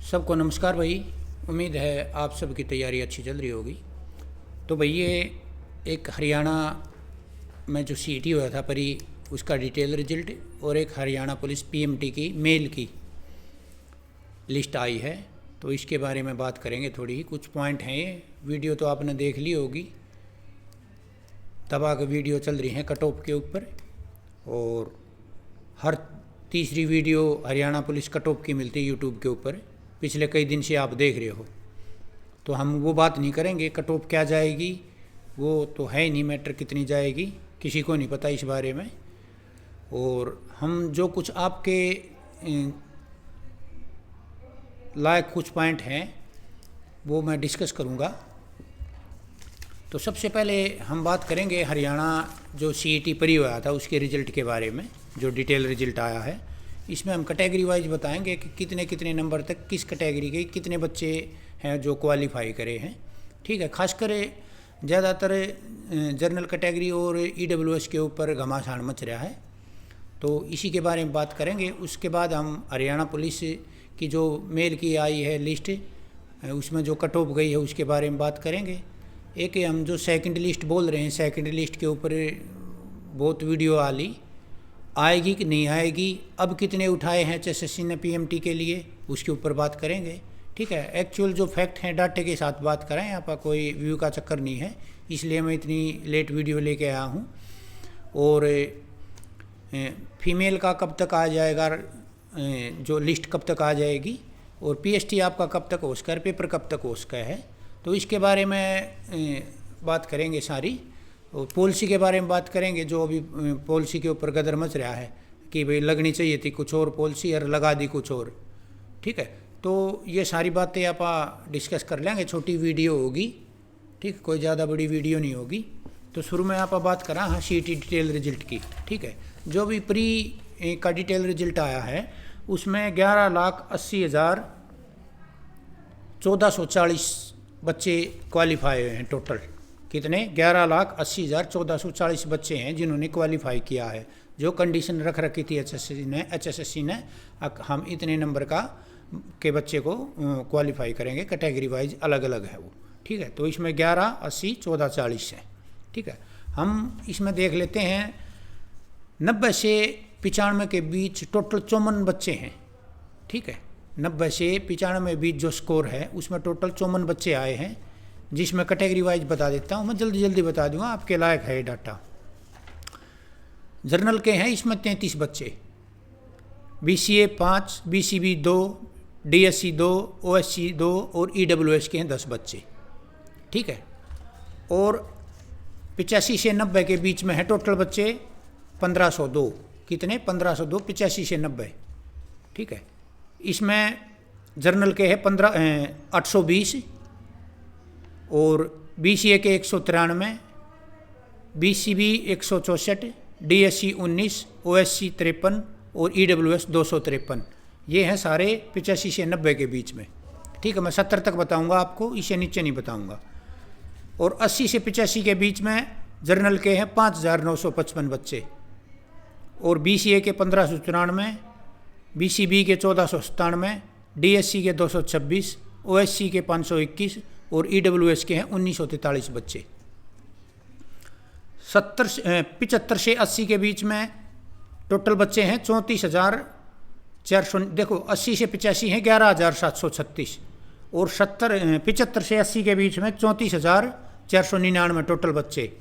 सबको नमस्कार भाई। उम्मीद है आप सबकी तैयारी अच्छी चल रही होगी। तो भाई ये एक हरियाणा में जो सीईटी हुआ था परी, उसका डिटेल रिजल्ट और एक हरियाणा पुलिस पीएमटी की मेल की लिस्ट आई है। तो इसके बारे में बात करेंगे। थोड़ी ही कुछ पॉइंट हैं। ये वीडियो तो आपने देख ली होगी, दबा के वीडियो चल रही हैं कट ऑफ के ऊपर, और हर तीसरी video Haryana police cut off की मिलती है यूट्यूब के ऊपर। पिछले कई दिन से आप देख रहे हो, तो हम वो बात नहीं करेंगे कट ऑफ क्या जाएगी, वो तो है ही नहीं मैटर, कितनी जाएगी किसी को नहीं पता इस बारे में। और हम जो कुछ आपके लायक कुछ पॉइंट हैं वो मैं डिस्कस करूँगा। तो सबसे पहले हम बात करेंगे हरियाणा जो सीईटी परी हुआ था उसके रिज़ल्ट के बारे में, जो डिटेल रिज़ल्ट आया है। इसमें हम कैटेगरी वाइज बताएंगे कि कितने कितने नंबर तक किस कैटेगरी के कितने बच्चे हैं जो क्वालिफाई करे हैं। ठीक है, खासकर ज़्यादातर जनरल कैटेगरी और ईडब्ल्यूएस के ऊपर घमासान मच रहा है, तो इसी के बारे में बात करेंगे। उसके बाद हम हरियाणा पुलिस की जो मेल की आई है लिस्ट, उसमें जो कट ऑफ गई है उसके बारे में बात करेंगे। एक हम जो सेकंड लिस्ट बोल रहे हैं, सेकंड लिस्ट के ऊपर बहुत वीडियो आएगी कि नहीं आएगी, अब कितने उठाए हैं एचएसएससी ने पीएमटी के लिए, उसके ऊपर बात करेंगे। ठीक है, एक्चुअल जो फैक्ट हैं डाटे के साथ बात करें, यहाँ पर कोई व्यू का चक्कर नहीं है, इसलिए मैं इतनी लेट वीडियो लेके आया हूँ। और फीमेल का कब तक आ जाएगा, जो लिस्ट कब तक आ जाएगी, और पीएसटी आपका कब तक हो सका है, पेपर कब तक हो सका है, तो इसके बारे में बात करेंगे सारी। और पॉलिसी के बारे में बात करेंगे, जो अभी पॉलिसी के ऊपर गदर मच रहा है कि भाई लगनी चाहिए थी कुछ और पॉलिसी और लगा दी कुछ और। ठीक है, तो ये सारी बातें आप डिस्कस कर लेंगे, छोटी वीडियो होगी। ठीक, कोई ज़्यादा बड़ी वीडियो नहीं होगी। तो शुरू में आप बात करा हाँ सीईटी डिटेल रिजल्ट की। ठीक है, जो भी प्री का डिटेल रिजल्ट आया है उसमें 11,80,1440 बच्चे क्वालिफाई हुए हैं टोटल। कितने? 11,80,1440 बच्चे हैं जिन्होंने क्वालिफाई किया है। जो कंडीशन रख रखी थी एचएसएससी ने हम इतने नंबर के बच्चे को क्वालिफाई करेंगे, कैटेगरी वाइज अलग अलग है वो। ठीक है, तो इसमें 11, 80, 14, 40 है। ठीक है, हम इसमें देख लेते हैं 90 से 95 के बीच टोटल 54 बच्चे हैं। ठीक है, 90 से 95 के बीच जो स्कोर है उसमें टोटल 54 बच्चे आए हैं, जिसमें कैटेगरी वाइज बता देता हूँ मैं, जल्दी बता दूँगा, आपके लायक है ये डाटा। जर्नल के हैं इसमें 33 बच्चे, बीसीए 5, बीसीबी 2, डीएससी 2, ओएससी 2 और ईडब्ल्यूएस के हैं 10 बच्चे। ठीक है, और 85 से 90 के बीच में है टोटल बच्चे 1502। कितने? 1502, 85 से 90। ठीक है, इसमें जर्नल के है 820 और बीसीए के 193, बीसीबी 164, डीएससी 19, ओएससी 53 और ईडब्ल्यूएस 253। ये हैं सारे 85 से 90 के बीच में। ठीक है, मैं 70 तक बताऊंगा आपको, इससे नीचे नहीं बताऊंगा। और 80 से 85 के बीच में जर्नल के हैं 5,955 बच्चे, और बीसीए के 1594, बीसीबी के 1497, डीएससी के 226, ओएससी के 521 और ईडब्ल्यूएस के हैं 1943 बच्चे। 75 से 80 के बीच में टोटल बच्चे हैं 34,400। देखो 80 से 85 हैं 11,736, और 75 से 80 के बीच में 34,499 टोटल बच्चे।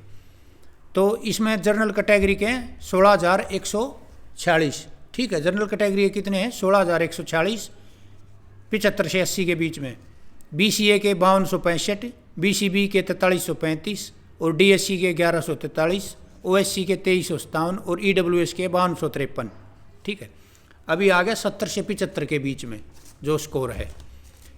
तो इसमें जनरल कैटेगरी के 16,146। ठीक है, जनरल कैटेगरी के कितने हैं? 16,146 75 से 80 के बीच में। बीसीए के 5265, बीसीबी के 4335 और डीएससी के 1143, ओएससी के 2357 और ईडब्ल्यूएस के 5253। ठीक है, अभी आ गया 70 से 75 के बीच में जो स्कोर है,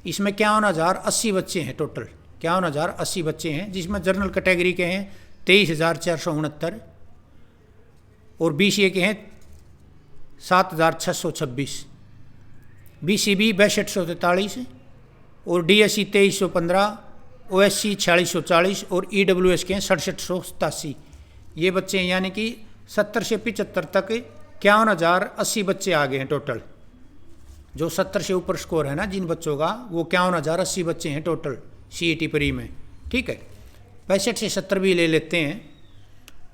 इसमें 51,080 बच्चे हैं टोटल। 51,080 बच्चे हैं, जिसमें जनरल कैटेगरी के हैं 23,469 और बीसीए के हैं 7,626, बीसीबी 6243 और डीएससी 2315, ओएससी 4640 और ईडब्ल्यूएस के हैं 6787। ये बच्चे यानी कि 70 से 75 तक 51,080 बच्चे आ गए हैं टोटल। जो 70 से ऊपर स्कोर है ना जिन बच्चों का, वो 51,080 बच्चे हैं टोटल CET प्री में। ठीक है, 65 से 70 भी ले लेते हैं।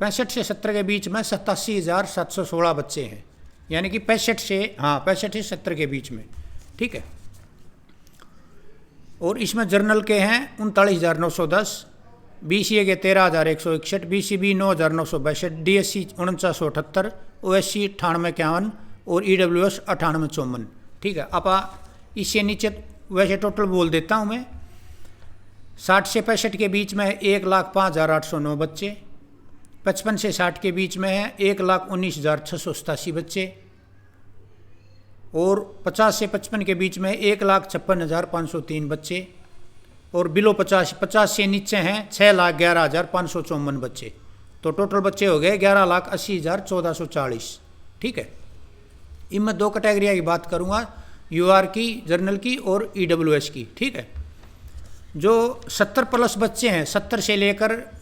65 से 70 के बीच में 87,716 बच्चे हैं, यानी कि 65 से 70 के बीच में। ठीक है, और इसमें जर्नल के हैं 39,910, BCA के 13,161, BCB 9,962, DSC 49,178, OSC 98,51 और EWS 98,54। ठीक है, अब इससे नीचे वैसे टोटल बोल देता हूँ मैं। 60 से 65 के बीच में है 1,05,809 बच्चे। 55 से 60 के बीच में है 1,19,687 बच्चे। और 50 से 55 के बीच में 1,56,503 बच्चे। और बिलो 50 से नीचे हैं 6,11,554 बच्चे। तो टोटल बच्चे हो गए 11,80,1440। ठीक है, इनमें 2 कैटेगरिया की बात करूंगा, UR की, जर्नल की, और EWS की। ठीक है, जो 70 प्लस बच्चे हैं, 70 से लेकर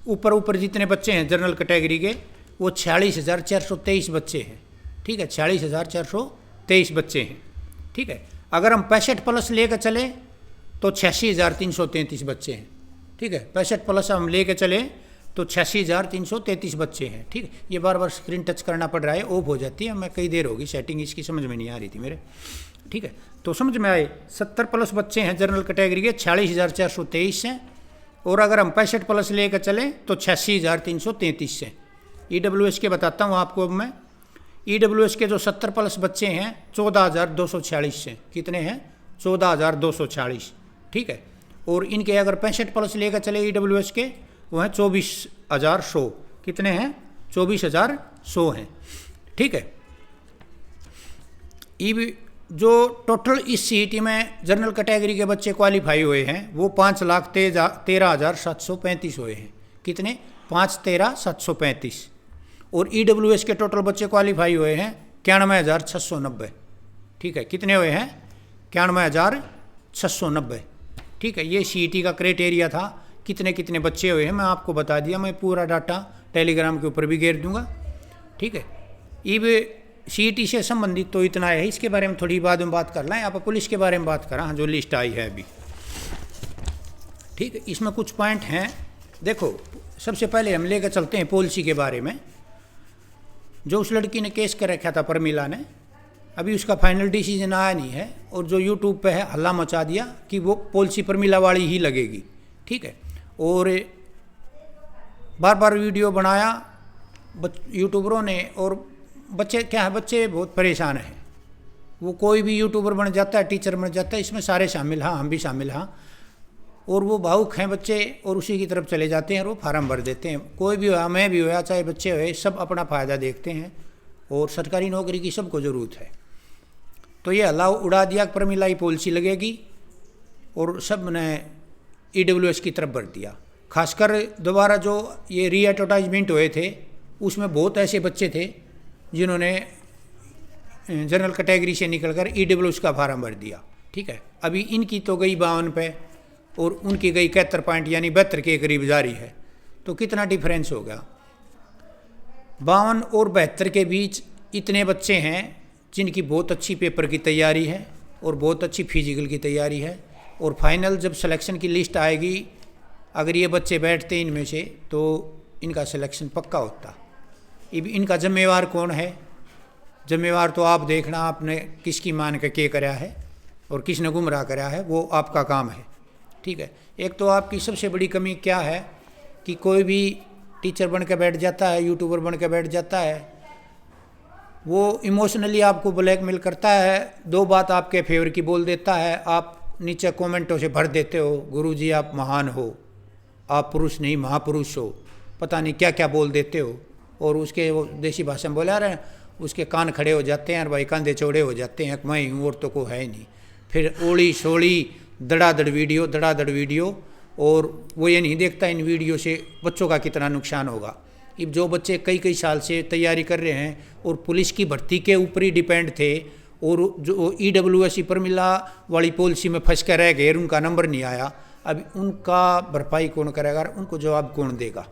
ऊपर जितने बच्चे हैं जर्नल कैटेगरी के, वो 46,423 बच्चे हैं। ठीक है, 46,423 बच्चे हैं। ठीक है, अगर हम 65 प्लस लेकर चले तो 86,333 बच्चे हैं। ठीक है, 65 प्लस हम लेकर चले तो 86,333 बच्चे हैं। ठीक है, ये बार बार स्क्रीन टच करना पड़ रहा है, ऑफ हो जाती है, मैं कई देर होगी सेटिंग इसकी समझ में नहीं आ रही थी मेरे। ठीक है, तो समझ में आए, 70 प्लस बच्चे हैं जनरल कैटेगरी के, 46,423 हैं। और अगर हम 65 प्लस लेकर चलें तो 86,333 हैं। EWS के बताता हूँ आपको अब मैं। EWS के जो 70 प्लस बच्चे हैं 14,246 हैं। कितने हैं? 14,246। ठीक है, और इनके अगर 65 प्लस लेकर चले EWS के, वो हैं 24,100। कितने हैं? 24,100 हैं। ठीक है, जो टोटल इस CET में जनरल कैटेगरी के बच्चे क्वालिफाई हुए हैं वो 5,13,735 हुए हैं। कितने? 5,13,735। और EWS के टोटल बच्चे क्वालिफाई हुए हैं 91,690। ठीक है, कितने हुए हैं? 91,690। ठीक है, ये CET का क्राइटेरिया था, कितने कितने बच्चे हुए हैं मैं आपको बता दिया। मैं पूरा डाटा टेलीग्राम के ऊपर भी घेर दूंगा। ठीक है, ये CET से संबंधित तो इतना है, इसके बारे में थोड़ी बाद में बात कर लें। आप पुलिस के बारे में बात करा, जो लिस्ट आई है अभी। ठीक है, इसमें कुछ पॉइंट हैं। देखो, सबसे पहले हम लेकर चलते हैं पॉलिसी के बारे में। जो उस लड़की ने केस कर रखा था परमिला ने, अभी उसका फाइनल डिसीजन आया नहीं है, और जो यूट्यूब पे है हल्ला मचा दिया कि वो पॉलिसी परमिला वाली ही लगेगी। ठीक है, और बार बार वीडियो बनाया यूट्यूबरों ने, और बच्चे क्या है, बच्चे बहुत परेशान हैं। वो कोई भी यूट्यूबर बन जाता है, टीचर बन जाता है, इसमें सारे शामिल, हाँ हम भी शामिल, हाँ। और वो भावुक हैं बच्चे, और उसी की तरफ चले जाते हैं और वो फार्म भर देते हैं। कोई भी हो, मैं भी होया, चाहे बच्चे हुए, सब अपना फ़ायदा देखते हैं, और सरकारी नौकरी की सबको ज़रूरत है। तो ये हल्ला उड़ा दिया, परमिला ही पॉलिसी लगेगी, और सब ने EWS की तरफ भर दिया। खासकर दोबारा जो ये रीएडवर्टाइजमेंट हुए थे, उसमें बहुत ऐसे बच्चे थे जिन्होंने जनरल कैटेगरी से निकलकर EWS का फार्म भर दिया। ठीक है, अभी इनकी तो गई 52 पे, और उनकी गई 71 पॉइंट, यानी 72 के करीब जारी है। तो कितना डिफरेंस हो गया? 52 और 72 के बीच इतने बच्चे हैं जिनकी बहुत अच्छी पेपर की तैयारी है, और बहुत अच्छी फिजिकल की तैयारी है, और फाइनल जब सिलेक्शन की लिस्ट आएगी, अगर ये बच्चे बैठते इनमें से, तो इनका सिलेक्शन पक्का होता। इनका जिम्मेवार कौन है? जिम्मेवार तो आप देखना, आपने किसकी मान के कराया है और किसने गुमराह कराया है, वो आपका काम है। ठीक है, एक तो आपकी सबसे बड़ी कमी क्या है कि कोई भी टीचर बन के बैठ जाता है, यूट्यूबर बन के बैठ जाता है, वो इमोशनली आपको ब्लैकमेल करता है, 2 बात आपके फेवर की बोल देता है, आप नीचे कमेंटों से भर देते हो, गुरुजी आप महान हो, आप पुरुष नहीं महापुरुष हो, पता नहीं क्या क्या बोल देते हो, और उसके वो देसी भाषा में बोला रहे, उसके कान खड़े हो जाते हैं और भाई कंधे चौड़े हो जाते हैं, मैं हूँ और तो को है ही नहीं। फिर ओड़ी सोड़ी धड़ाधड़ वीडियो, और वो ये नहीं देखता इन वीडियो से बच्चों का कितना नुकसान होगा। अब जो बच्चे कई साल से तैयारी कर रहे हैं और पुलिस की भर्ती के ऊपर ही डिपेंड थे, और जो EWS परमिला वाली पॉलिसी में फंस कर रह गए, उनका नंबर नहीं आया, अब उनका भरपाई कौन करेगा, उनको जवाब कौन देगा?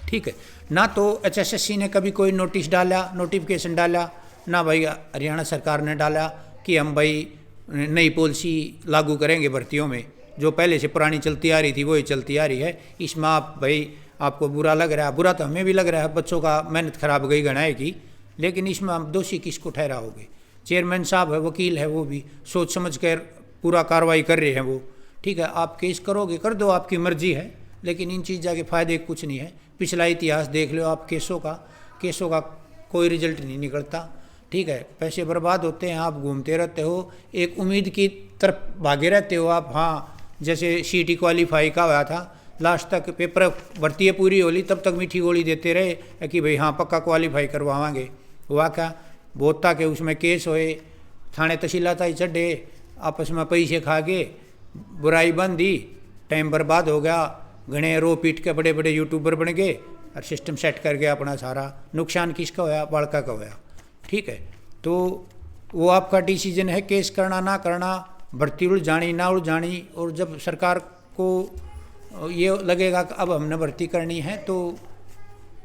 ठीक है, ना तो HSSC ने कभी कोई नोटिस डाला, नोटिफिकेशन डाला, ना भाई हरियाणा सरकार ने डाला, कि हम भाई नई पॉलिसी लागू करेंगे भर्तियों में, जो पहले से पुरानी चलती आ रही थी वही चलती आ रही है। इसमें आप भाई आपको बुरा लग रहा है, बुरा तो हमें भी लग रहा है, बच्चों का मेहनत खराब गई गणाए की, लेकिन इसमें हम दोषी किसको ठहराओगे? चेयरमैन साहब है, वकील है, वो भी सोच समझ कर पूरा कार्रवाई कर रहे हैं वो। ठीक है, आप केस करोगे कर दो, आपकी मर्जी है, लेकिन इन चीज़ों के फ़ायदे कुछ नहीं है। पिछला इतिहास देख लो आप, केसों का कोई रिजल्ट नहीं निकलता। ठीक है, पैसे बर्बाद होते हैं, आप घूमते रहते हो, एक उम्मीद की तरफ भागे रहते हो आप। हाँ, जैसे सीटी क्वालिफाई का हुआ था, लास्ट तक पेपर भर्ती पूरी होली तब तक मीठी गोली देते रहे कि भाई हाँ पक्का क्वालिफाई करवाएंगे। हुआ क्या? बहुत था कि उसमें केस होए, थाने तहसीलदार चढ़े, आपस में पैसे खा के बुराई बन दी, टाइम बर्बाद हो गया, घने रो पीट के बड़े बड़े यूट्यूबर बन गए और सिस्टम सेट कर गया अपना सारा। नुकसान किसका होया? बालका का होया। ठीक है, तो वो आपका डिसीजन है, केस करना ना करना, भर्ती उलझानी ना उलझानी। और जब सरकार को ये लगेगा कि अब हमने भर्ती करनी है तो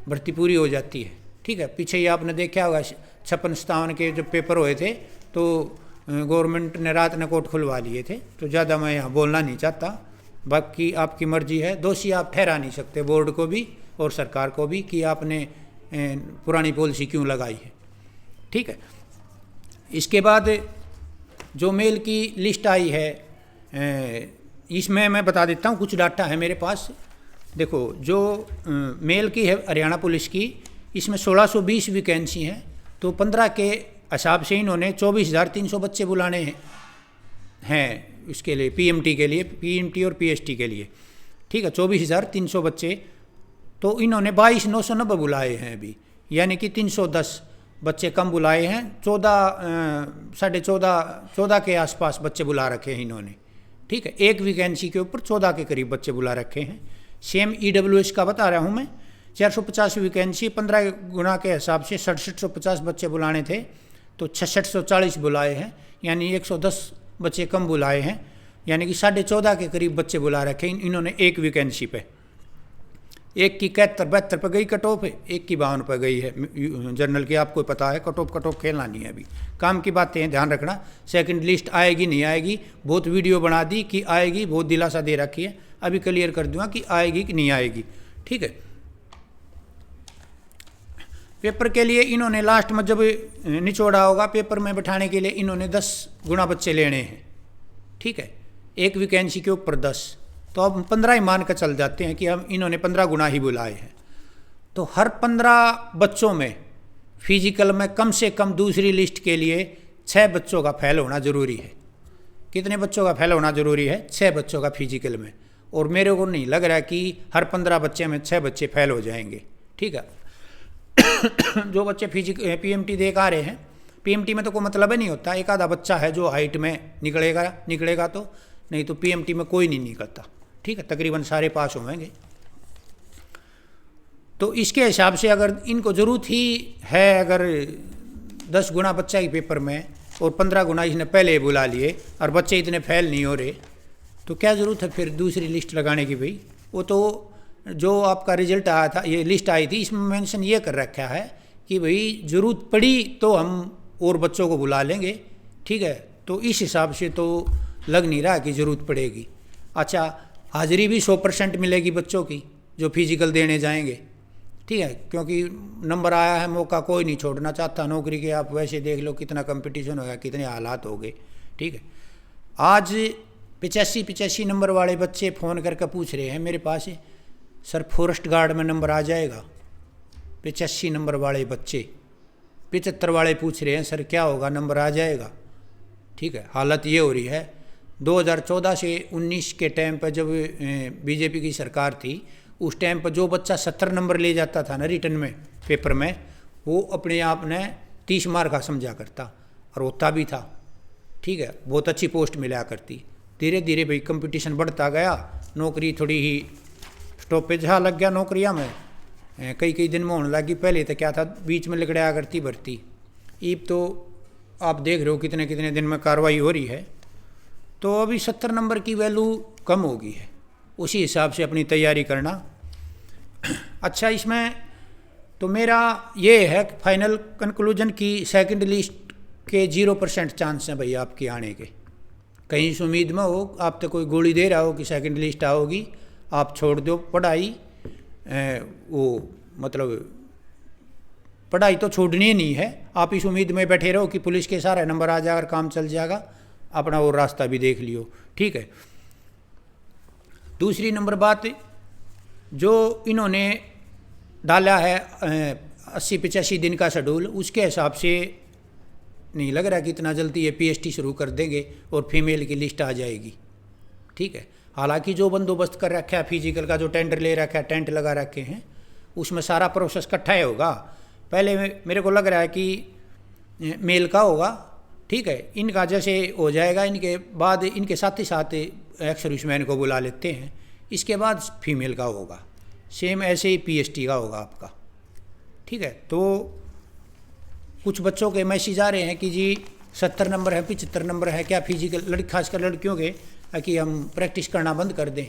भर्ती पूरी हो जाती है। ठीक है, पीछे ही आपने देखा होगा 56-57 के जब पेपर हुए थे तो गवर्नमेंट ने रात ने कोर्ट खुलवा लिए थे। तो ज़्यादा मैं यहाँ बोलना नहीं चाहता, बाकी आपकी मर्जी है। दोषी आप ठहरा नहीं सकते बोर्ड को भी और सरकार को भी कि आपने पुरानी पॉलिसी क्यों लगाई है। ठीक है, इसके बाद जो मेल की लिस्ट आई है, इसमें मैं बता देता हूँ, कुछ डाटा है मेरे पास। देखो, जो मेल की है हरियाणा पुलिस की, इसमें 1620 वैकेंसी हैं। तो 15 के हिसाब से इन्होंने 24,300 बच्चे बुलाने हैं इसके लिए, पीएमटी के लिए, पीएमटी और पीएसटी के लिए। ठीक है, 24,300 बच्चे। तो इन्होंने 22,990 बुलाए हैं अभी, यानी कि 310 बच्चे कम बुलाए हैं। 14 के आसपास बच्चे बुला रखे हैं इन्होंने। ठीक है, एक वैकेंसी के ऊपर 14 के करीब बच्चे बुला रखे हैं। सेम ईडब्ल्यूएस का बता रहा हूँ मैं, 450 वैकेंसी, 15 गुना के हिसाब से 6750 बच्चे बुलाने थे, तो 6640 बुलाए हैं, यानी 110 बच्चे कम बुलाए हैं, यानी कि 14.5 के करीब बच्चे बुला रखे इन्होंने एक वैकेंसी पे। एक की 71-72 पर गई कट ऑफ है, एक की 52 पर गई है जनरल की। आपको पता है कट ऑफ खेलना नहीं है, अभी काम की बातें हैं, ध्यान रखना। सेकंड लिस्ट आएगी नहीं आएगी, बहुत वीडियो बना दी कि आएगी, बहुत दिलासा दे रखी है, अभी क्लियर कर दूंगा कि आएगी कि नहीं आएगी। ठीक है, पेपर के लिए इन्होंने लास्ट में जब निचोड़ा होगा पेपर में बैठाने के लिए इन्होंने 10 गुना बच्चे लेने हैं। ठीक है, एक वैकेंसी के ऊपर 10, तो अब 15 ही मान कर चल जाते हैं कि हम इन्होंने 15 गुना ही बुलाए हैं। तो हर 15 बच्चों में फिजिकल में कम से कम दूसरी लिस्ट के लिए 6 बच्चों का फेल होना ज़रूरी है। कितने बच्चों का फेल होना ज़रूरी है? 6 बच्चों का फिजिकल में। और मेरे को नहीं लग रहा कि हर 15 बच्चे में 6 बच्चे फेल हो जाएंगे। ठीक है, जो बच्चे पीएमटी दे आ रहे हैं, पीएमटी में तो कोई मतलब ही नहीं होता, एक आधा बच्चा है जो हाइट में निकलेगा तो, नहीं तो पीएमटी में कोई नहीं निकलता। ठीक है, तकरीबन सारे पास होंगे। तो इसके हिसाब से अगर इनको ज़रूरत ही है, अगर 10 गुना बच्चा ही पेपर में और 15 गुना इसने पहले बुला लिए और बच्चे इतने फेल नहीं हो रहे, तो क्या ज़रूरत है फिर दूसरी लिस्ट लगाने की? भाई वो तो जो आपका रिजल्ट आया था, ये लिस्ट आई थी, इसमें मेंशन ये कर रखा है कि भाई ज़रूरत पड़ी तो हम और बच्चों को बुला लेंगे। ठीक है, तो इस हिसाब से तो लग नहीं रहा कि ज़रूरत पड़ेगी। अच्छा, हाज़िरी भी 100% मिलेगी बच्चों की जो फिजिकल देने जाएंगे। ठीक है, क्योंकि नंबर आया है, मौका कोई नहीं छोड़ना चाहता नौकरी के। आप वैसे देख लो कितना कंपटीशन होगा, कितने हालात हो गए। ठीक है, आज 85 नंबर वाले बच्चे फ़ोन करके पूछ रहे हैं मेरे पास, सर फॉरेस्ट गार्ड में नंबर आ जाएगा? 85 नंबर वाले बच्चे, 75 वाले पूछ रहे हैं सर क्या होगा, नंबर आ जाएगा? ठीक है, हालत ये हो रही है। 2014 से 19 के टाइम पर जब बीजेपी की सरकार थी, उस टाइम पर जो बच्चा 70 नंबर ले जाता था ना रिटर्न में पेपर में, वो अपने आप ने 30 मार्क का समझा करता और होता भी था। ठीक है, बहुत अच्छी पोस्ट मिला करती। धीरे धीरे भाई कंपटीशन बढ़ता गया, नौकरी थोड़ी ही स्टॉपेज हाँ लग गया नौकरियां में, कई दिन में होने लगी। पहले तो क्या था, बीच में लिगड़ाया करती भर्ती। ईब तो आप देख रहे हो कितने दिन में कार्रवाई हो रही है। तो अभी 70 नंबर की वैल्यू कम हो गई है, उसी हिसाब से अपनी तैयारी करना। अच्छा, इसमें तो मेरा ये है फाइनल कंक्लूजन की सेकंड लिस्ट के 0% चांस हैं भाई आपके आने के। कहीं इस उम्मीद में हो, आप तो कोई गोली दे रहा हो कि सेकंड लिस्ट आओगी, आप छोड़ दो पढ़ाई। वो मतलब पढ़ाई तो छोड़नी ही नहीं है, आप इस उम्मीद में बैठे रहो कि पुलिस के सारे नंबर आ जाकर काम चल जाएगा, अपना वो रास्ता भी देख लियो। ठीक है। दूसरी नंबर बात, जो इन्होंने डाला है 80-85 दिन का शेड्यूल, उसके हिसाब से नहीं लग रहा कि इतना जल्दी ये पीएसटी शुरू कर देंगे और फीमेल की लिस्ट आ जाएगी। ठीक है। हालांकि जो बंदोबस्त कर रखा है फिजिकल का, जो टेंडर ले रखा है, टेंट लगा रखे हैं, उसमें सारा प्रोसेस इकट्ठा ही होगा। पहले मेरे को लग रहा है कि मेल का होगा। ठीक है। इनका जैसे हो जाएगा, इनके बाद इनके साथ ही साथ एक्स सर्विसमैन को बुला लेते हैं, इसके बाद फीमेल का होगा। सेम ऐसे ही पीएसटी का होगा आपका। ठीक है। तो कुछ बच्चों के मैसेज आ रहे हैं कि जी 70 नंबर है, 75 नंबर है, क्या फिजिकल खासकर लड़कियों के कि हम प्रैक्टिस करना बंद कर दें।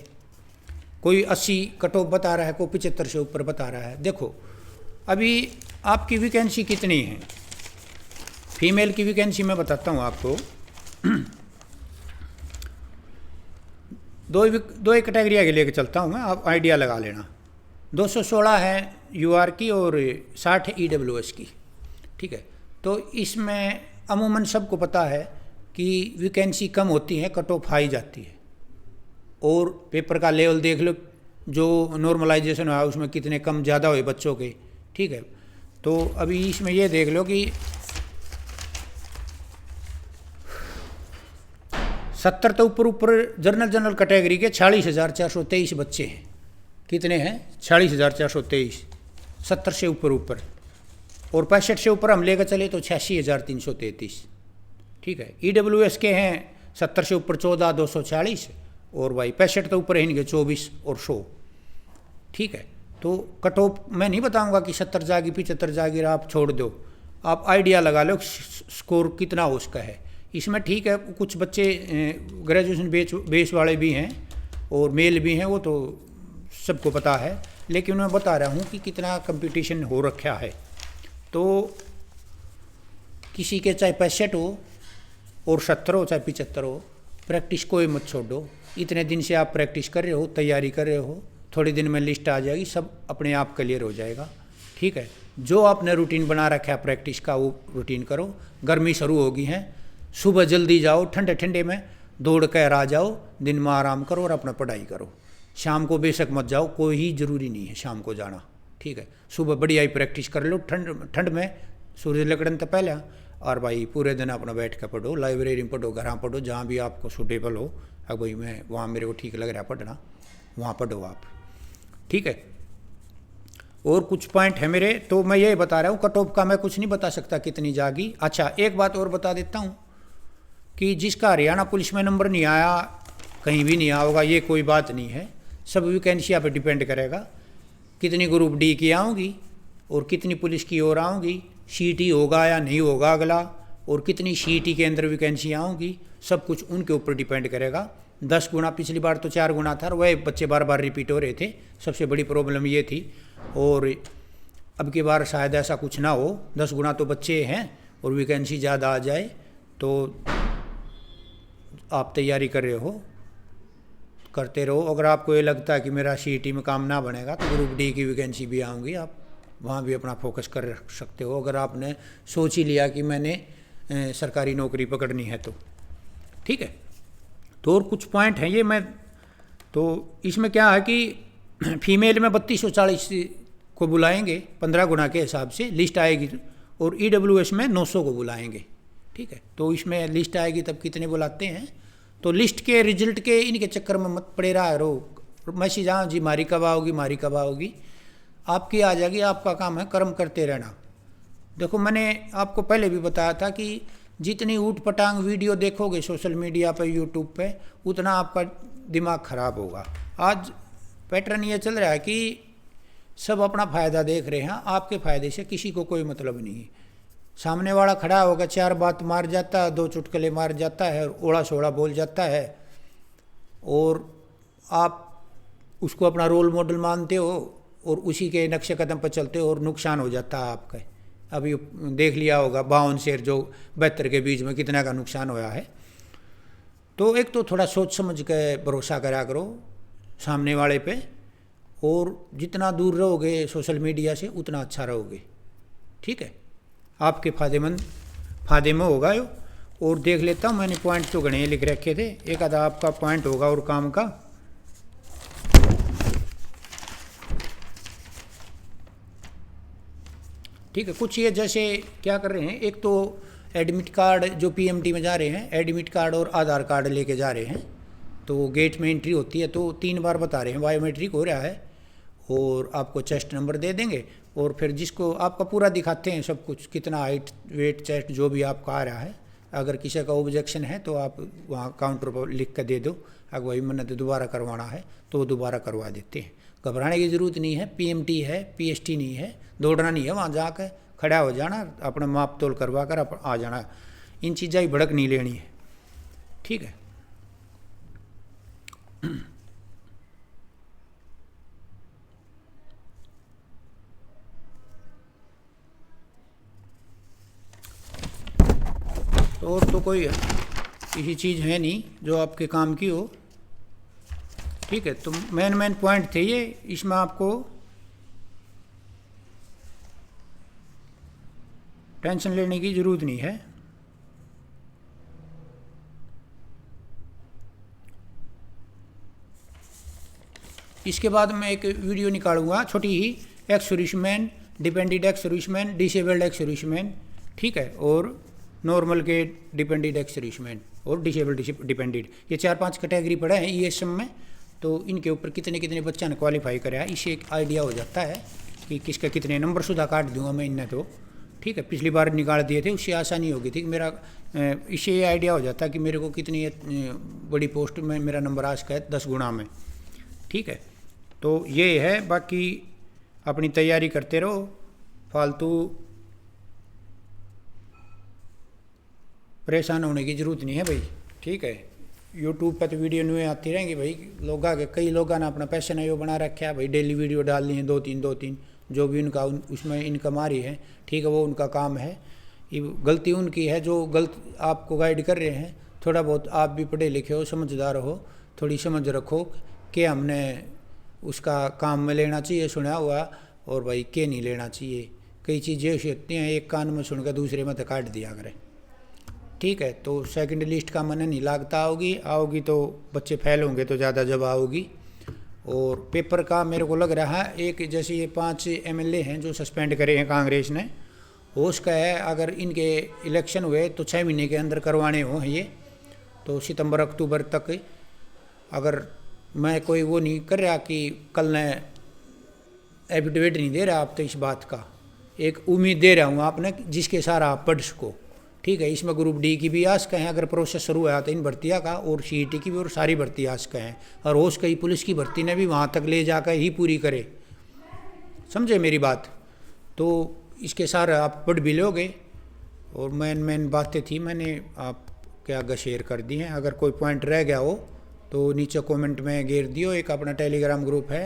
कोई 80 कट ऑफ बता रहा है, कोई 75 से ऊपर बता रहा है। देखो अभी आपकी वैकेंसी कितनी है, फीमेल की वैकेंसी मैं बताता हूँ आपको। दो एक कैटेगरी के लेके चलता हूँ मैं, आप आइडिया लगा लेना। 216 है यूआर की और 60 है ईडब्ल्यूएस की। ठीक है। तो इसमें अमूमन सबको पता है कि वैकेंसी कम होती है, कट ऑफ हाई जाती है। और पेपर का लेवल देख लो, जो नॉर्मलाइजेशन हुआ उसमें कितने कम ज़्यादा हुए बच्चों के। ठीक है। तो अभी इसमें ये देख लो कि 70 तो ऊपर जनरल कैटेगरी के 46,423 बच्चे हैं। कितने हैं? 46,423। 70 से ऊपर और 65 से ऊपर हम लेकर चले तो 86,333। ठीक है। ईडब्ल्यूएस के हैं 70 से ऊपर 14,240 और भाई 65 तो ऊपर इनके 24 और 100। ठीक है। तो कट ऑफ मैं नहीं बताऊंगा कि 70 जाएगी 75 जाएगी, आप छोड़ दो, आप आइडिया लगा लो स्कोर कितना उसका है। इसमें ठीक है, कुछ बच्चे ग्रेजुएशन बेस वाले भी हैं और मेल भी हैं, वो तो सबको पता है, लेकिन मैं बता रहा हूँ कि कितना कंपटीशन हो रखा है। तो किसी के चाहे 65 हो और 70 हो चाहे 75 हो, प्रैक्टिस कोई मत छोड़ो। इतने दिन से आप प्रैक्टिस कर रहे हो, तैयारी कर रहे हो, थोड़े दिन में लिस्ट आ जाएगी, सब अपने आप क्लियर हो जाएगा। ठीक है। जो आपने रूटीन बना रखा है प्रैक्टिस का, वो रूटीन करो। गर्मी शुरू होगी है, सुबह जल्दी जाओ, ठंडे ठंडे में दौड़ कर आ जाओ, दिन में आराम करो और अपना पढ़ाई करो। शाम को बेशक मत जाओ, कोई ही ज़रूरी नहीं है शाम को जाना। ठीक है। सुबह बढ़िया ही प्रैक्टिस कर लो, ठंड में सूर्य लगने तो पहले, और भाई पूरे दिन अपना बैठ कर पढ़ो, लाइब्रेरी में पढ़ो, घर पढ़ो, जहाँ भी आपको सूटेबल हो। अब भाई मैं वहाँ मेरे को ठीक लग रहा है पढ़ना, वहाँ पढ़ो आप। ठीक है। और कुछ पॉइंट है मेरे, तो मैं ये बता रहा हूँ, कट ऑफ का मैं कुछ नहीं बता सकता कितनी जागी। अच्छा एक बात और बता देता हूँ कि जिसका हरियाणा पुलिस में नंबर नहीं आया, कहीं भी नहीं आया होगा, ये कोई बात नहीं है। सब वैकेंसियाँ पे डिपेंड करेगा, कितनी ग्रुप डी की आऊँगी और कितनी पुलिस की ओर आऊँगी, सीटी होगा या नहीं होगा अगला, और कितनी सीटी के अंदर वैकेंसी आऊँगी, सब कुछ उनके ऊपर डिपेंड करेगा। 10 गुना, पिछली बार तो 4 गुना था, वह बच्चे बार बार रिपीट हो रहे थे, सबसे बड़ी प्रॉब्लम ये थी। और अब की बार शायद ऐसा कुछ ना हो, 10 गुना तो बच्चे हैं और वैकेंसी ज़्यादा आ जाए। तो आप तैयारी कर रहे हो, करते रहो। अगर आपको ये लगता है कि मेरा सीटी में काम ना बनेगा तो ग्रुप डी की वैकेंसी भी आऊँगी, आप वहाँ भी अपना फोकस कर सकते हो, अगर आपने सोच ही लिया कि मैंने सरकारी नौकरी पकड़नी है तो। ठीक है। तो और कुछ पॉइंट हैं ये मैं, तो इसमें क्या है कि फीमेल में 3240 को बुलाएंगे 15 गुना के हिसाब से लिस्ट आएगी, और ईडब्ल्यूएस में 900 को बुलाएंगे। ठीक है। तो इसमें लिस्ट आएगी तब कितने बुलाते हैं, तो लिस्ट के रिजल्ट के इनके चक्कर में मत पड़े रहा रो, मैसेज हाँ जी मारी कब आओगी, मारी कब आओगी, आपकी आ जाएगी, आपका काम है कर्म करते रहना। देखो मैंने आपको पहले भी बताया था कि जितनी ऊट पटांग वीडियो देखोगे सोशल मीडिया पे, यूट्यूब पे, उतना आपका दिमाग ख़राब होगा। आज पैटर्न ये चल रहा है कि सब अपना फ़ायदा देख रहे हैं, आपके फ़ायदे से किसी को कोई मतलब नहीं है। सामने वाला खड़ा होगा, 4 बात मार जाता है, 2 चुटकुले मार जाता है, ओड़ा सोड़ा बोल जाता है, और आप उसको अपना रोल मॉडल मानते हो और उसी के नक्शे कदम पर चलते हो, और नुकसान हो जाता है आपका। अभी देख लिया होगा 52 शेयर जो 72 के बीच में कितना का नुकसान होया है। तो एक तो थोड़ा सोच समझ के भरोसा करा करो सामने वाले पे, और जितना दूर रहोगे सोशल मीडिया से उतना अच्छा रहोगे, ठीक है, आपके फायदे में होगा यो। और देख लेता हूँ, मैंने पॉइंट तो गणे लिख रखे थे, एक आधा आपका पॉइंट होगा और काम का। ठीक है, कुछ ये जैसे क्या कर रहे हैं, एक तो एडमिट कार्ड जो पीएमटी में जा रहे हैं, एडमिट कार्ड और आधार कार्ड लेके जा रहे हैं, तो गेट में एंट्री होती है तो 3 बार बता रहे हैं बायोमेट्रिक हो रहा है, और आपको चेस्ट नंबर दे देंगे, और फिर जिसको आपका पूरा दिखाते हैं सब कुछ, कितना हाइट वेट चेस्ट जो भी आपका आ रहा है। अगर किसी का ऑब्जेक्शन है तो आप वहाँ काउंटर पर लिख कर दे दो, अगर वही मन्नत दोबारा करवाना है तो दोबारा करवा देते हैं। घबराने की ज़रूरत नहीं है, पीएमटी है, पीएसटी नहीं है, दौड़ना नहीं है, वहाँ जाकर खड़ा हो जाना, अपना माप तोल करवा कर आ जाना, इन चीज़ें ही भड़क नहीं लेनी है, ठीक है। और तो कोई ऐसी चीज़ है नहीं जो आपके काम की हो, ठीक है। तो मेन पॉइंट थे ये, इसमें आपको टेंशन लेने की ज़रूरत नहीं है। इसके बाद मैं एक वीडियो निकालूंगा छोटी ही, ex serviceman, dependent ex serviceman, disabled ex serviceman, ठीक है, और नॉर्मल के डिपेंडेंट एक्स सर्विसमैन और डिसेबल्ड डिपेंडेंट, ये 4-5 कैटेगरी पड़े हैं ईएसएम में। तो इनके ऊपर कितने कितने बच्चा ने क्वालिफाई करा है, इससे एक आइडिया हो जाता है कि किसका कितने नंबर सुधा काट दूंगा मैं इन्हें तो, ठीक है। पिछली बार निकाल दिए थे, उससे आसानी होगी थी मेरा, इससे ये आइडिया हो जाता है कि मेरे को कितनी बड़ी पोस्ट में मेरा नंबर आ सका है 10 गुना में, ठीक है। तो ये है, बाकी अपनी तैयारी करते रहो, फालतू परेशान होने की ज़रूरत नहीं है भाई, ठीक है। यूट्यूब पर तो वीडियो न्यू आती रहेंगी भाई, लोग आगे कई लोगों ने अपना पैशन है यो बना रखा है भाई, डेली वीडियो डाल ली है 2-3 जो भी उनका उसमें इनकम आ रही है, ठीक है, वो उनका काम है। ये गलती उनकी है जो गलत आपको गाइड कर रहे हैं। थोड़ा बहुत आप भी पढ़े लिखे हो, समझदार हो, थोड़ी समझ रखो कि हमने उसका काम में लेना चाहिए सुना हुआ, और भाई के नहीं लेना चाहिए। कई चीज़ें ऐसी होती हैं एक कान में सुनकर दूसरे में तो काट दिया करें, ठीक है। तो सेकंड लिस्ट का मन नहीं लागता, आओगी तो बच्चे फेल होंगे तो ज़्यादा जब आओगी। और पेपर का मेरे को लग रहा है एक, जैसे ये 5 एमएलए हैं जो सस्पेंड करे हैं कांग्रेस ने, हो उसका है अगर इनके इलेक्शन हुए तो 6 महीने के अंदर करवाने हों ये, तो सितंबर अक्टूबर तक। अगर मैं कोई वो नहीं कर रहा कि कल ने एफिडेविट नहीं दे रहा आप, तो इस बात का एक उम्मीद दे रहा हूँ आपने जिसके सारा आप पढ़ सको, ठीक है। इसमें ग्रुप डी की भी आस कहें अगर प्रोसेस शुरू हुआ तो इन भर्तियाँ का, और सीईटी की भी, और सारी भर्ती आस कहें, और हो सके पुलिस की भर्ती ने भी वहाँ तक ले जाकर ही पूरी करे, समझे मेरी बात। तो इसके सारे आप पढ़ भी लोगे, और मेन बातें थी मैंने आपके आगे शेयर कर दी हैं। अगर कोई पॉइंट रह गया हो तो नीचे कमेंट में घेर दियो। एक अपना टेलीग्राम ग्रुप है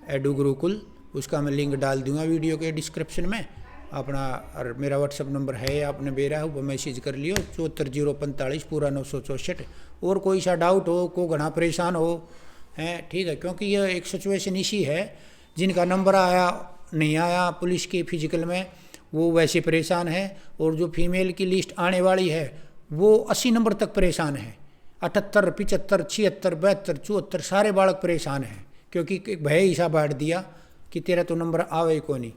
एडू गुरुकुल, उसका मैं लिंक डाल दूंगा वीडियो के डिस्क्रिप्शन में अपना, और मेरा व्हाट्सअप नंबर है आपने बेरा है वो मैसेज कर लियो 74 045 पूरा 964। और कोई सा डाउट हो, को घना परेशान हो हैं, ठीक है, क्योंकि यह एक सिचुएशन इसी है, जिनका नंबर आया नहीं आया पुलिस के फिजिकल में वो वैसे परेशान है, और जो फीमेल की लिस्ट आने वाली है वो 80 नंबर तक परेशान है, 78 75 76 72 74 सारे बालक परेशान हैं, क्योंकि भय हिसाब बांट दिया कि तेरा तो नंबर आवे को नहीं,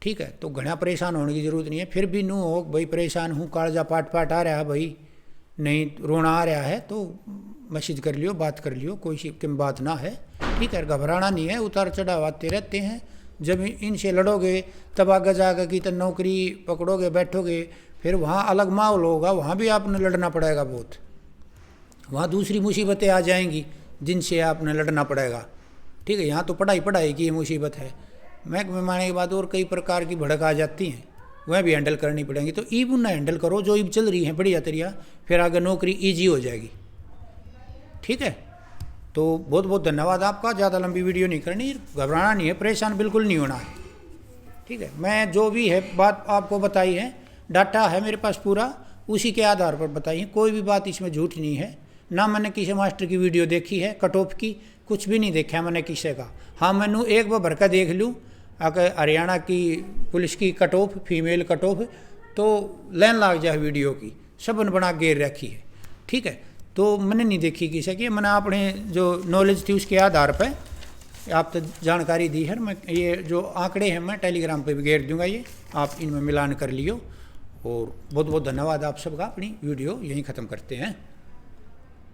ठीक है। तो घना परेशान होने की ज़रूरत नहीं है। फिर भी नू हो भाई परेशान हूँ, कालजा पाट आ रहा है भाई, नहीं रोना आ रहा है, तो मैसेज कर लियो, बात कर लियो, कोई सी बात ना है, ठीक है। घबराना नहीं है, उतार चढ़ाव आते रहते हैं। जब इनसे लड़ोगे तब आगे जाकर कि तो नौकरी पकड़ोगे बैठोगे, फिर वहाँ अलग माहौल होगा, वहाँ भी आपने लड़ना पड़ेगा बहुत, वहाँ दूसरी मुसीबतें आ जाएंगी जिनसे आपने लड़ना पड़ेगा, ठीक है। यहाँ तो पढ़ाई की मुसीबत है, महकमे में आने के बाद और कई प्रकार की भड़क आ जाती हैं, वह भी हैंडल करनी पड़ेंगी। तो ईब उन्हें हैंडल करो जो ईब चल रही हैं बढ़िया तरिया, फिर आगे नौकरी ईजी हो जाएगी, ठीक है। तो बहुत बहुत धन्यवाद आपका, ज़्यादा लंबी वीडियो नहीं करनी, घबराना नहीं है, परेशान बिल्कुल नहीं होना है। ठीक है, मैं जो भी है बात आपको बताई है, डाटा है मेरे पास पूरा, उसी के आधार पर बताई है, कोई भी बात इसमें झूठ नहीं है। ना मैंने किसी मास्टर की वीडियो देखी है कट ऑफ की, कुछ भी नहीं देखा मैंने किसी का। हाँ मैनू एक बार भर का देख लूँ अगर हरियाणा की पुलिस की cut off, female cut off, तो लाइन लाग जाए वीडियो की, सबन बना गेर रखी है। ठीक है, तो मैंने नहीं देखी किसी की, मैंने अपने जो नॉलेज थी उसके आधार पर आप तो जानकारी दी है। मैं ये जो आंकड़े हैं मैं टेलीग्राम पे भी घेर दूंगा, ये आप इनमें मिलान कर लियो। और बहुत बहुत धन्यवाद आप सबका। अपनी वीडियो यहीं ख़त्म करते हैं।